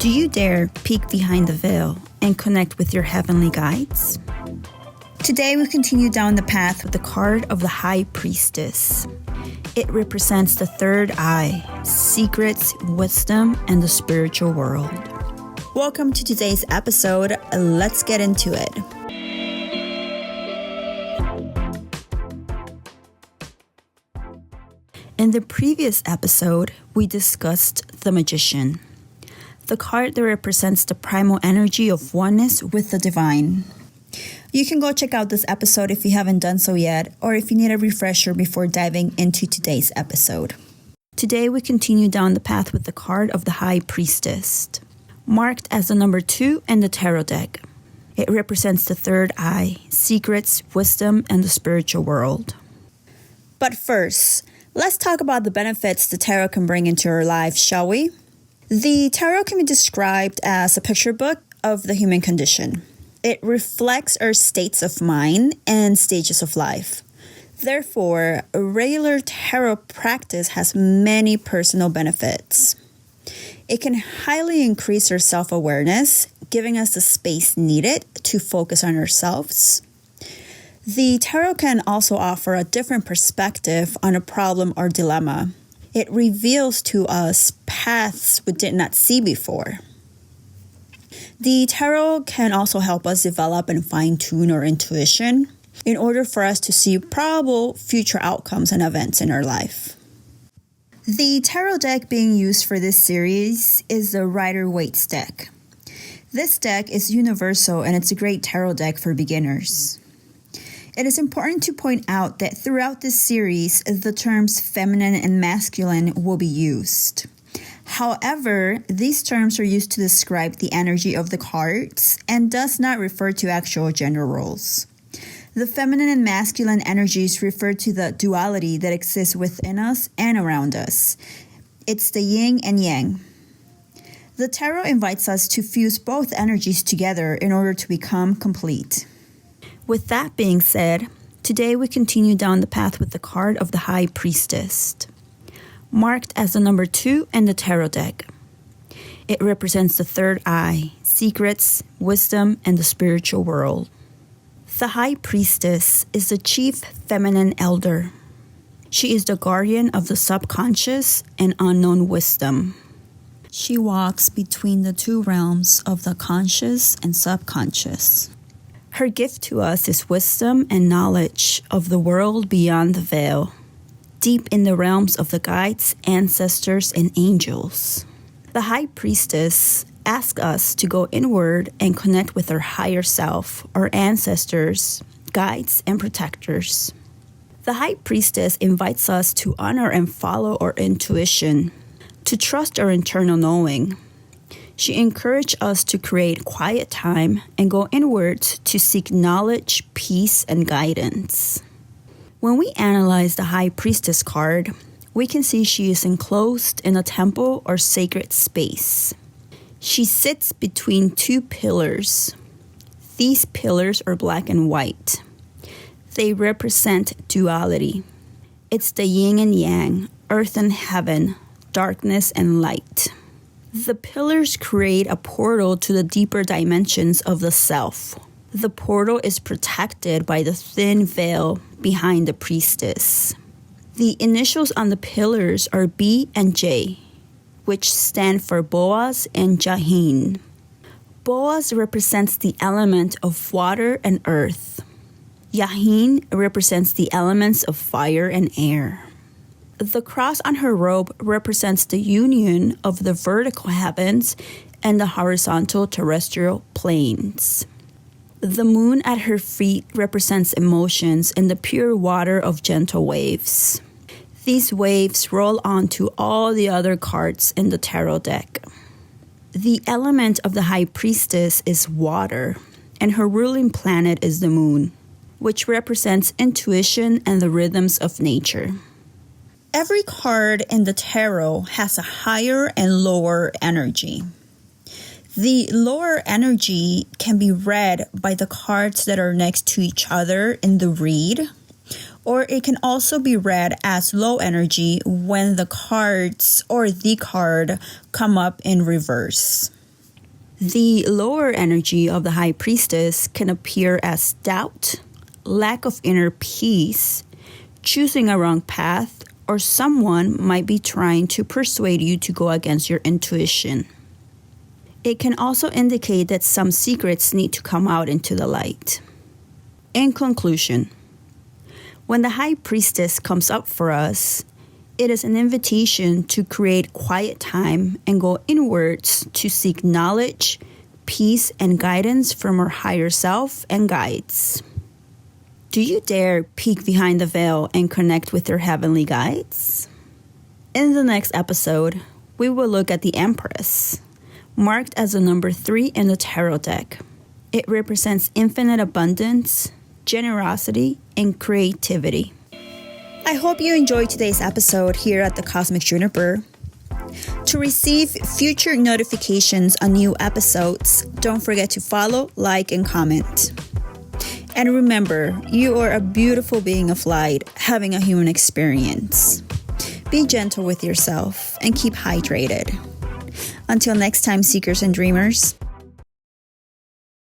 Do you dare peek behind the veil and connect with your heavenly guides? Today we continue down the path with the card of the High Priestess. It represents the third eye, secrets, wisdom, and the spiritual world. Welcome to today's episode. Let's get into it. In the previous episode, we discussed the Magician, the card that represents the primal energy of oneness with the divine. You can go check out this episode if you haven't done so yet, or if you need a refresher before diving into today's episode. Today we continue down the path with the card of the High Priestess, marked as the number 2 in the tarot deck. It represents the third eye, secrets, wisdom, and the spiritual world. But first, let's talk about the benefits the tarot can bring into our lives, shall we? The tarot can be described as a picture book of the human condition. It reflects our states of mind and stages of life. Therefore, a regular tarot practice has many personal benefits. It can highly increase our self-awareness, giving us the space needed to focus on ourselves. The tarot can also offer a different perspective on a problem or dilemma. It reveals to us paths we did not see before. The tarot can also help us develop and fine-tune our intuition in order for us to see probable future outcomes and events in our life. The tarot deck being used for this series is the Rider-Waite's deck. This deck is universal and it's a great tarot deck for beginners. It is important to point out that throughout this series, the terms feminine and masculine will be used. However, these terms are used to describe the energy of the cards and does not refer to actual gender roles. The feminine and masculine energies refer to the duality that exists within us and around us. It's the yin and yang. The tarot invites us to fuse both energies together in order to become complete. With that being said, today we continue down the path with the card of the High Priestess, marked as the number 2 in the tarot deck. It represents the third eye, secrets, wisdom, and the spiritual world. The High Priestess is the chief feminine elder. She is the guardian of the subconscious and unknown wisdom. She walks between the two realms of the conscious and subconscious. Her gift to us is wisdom and knowledge of the world beyond the veil, deep in the realms of the guides, ancestors, and angels. The High Priestess asks us to go inward and connect with our higher self, our ancestors, guides, and protectors. The High Priestess invites us to honor and follow our intuition, to trust our internal knowing. She encouraged us to create quiet time and go inwards to seek knowledge, peace, and guidance. When we analyze the High Priestess card, we can see she is enclosed in a temple or sacred space. She sits between 2 pillars. These pillars are black and white. They represent duality. It's the yin and yang, earth and heaven, darkness and light. The pillars create a portal to the deeper dimensions of the self. The portal is protected by the thin veil behind the priestess. The initials on the pillars are B and J, which stand for Boaz and Jahin. Boaz represents the element of water and earth. Jahin represents the elements of fire and air. The cross on her robe represents the union of the vertical heavens and the horizontal terrestrial planes. The moon at her feet represents emotions and the pure water of gentle waves. These waves roll onto all the other cards in the tarot deck. The element of the High Priestess is water, and her ruling planet is the moon, which represents intuition and the rhythms of nature. Every card in the tarot has a higher and lower energy. The lower energy can be read by the cards that are next to each other in the read, or it can also be read as low energy when the cards or the card come up in reverse. The lower energy of the High Priestess can appear as doubt, lack of inner peace, choosing a wrong path, or someone might be trying to persuade you to go against your intuition. It can also indicate that some secrets need to come out into the light. In conclusion, when the High Priestess comes up for us, it is an invitation to create quiet time and go inwards to seek knowledge, peace, and guidance from our higher self and guides. Do you dare peek behind the veil and connect with your heavenly guides? In the next episode, we will look at the Empress, marked as the number 3 in the tarot deck. It represents infinite abundance, generosity, and creativity. I hope you enjoyed today's episode here at the Cosmic Juniper. To receive future notifications on new episodes, don't forget to follow, like, and comment. And remember, you are a beautiful being of light having a human experience. Be gentle with yourself and keep hydrated. Until next time, seekers and dreamers.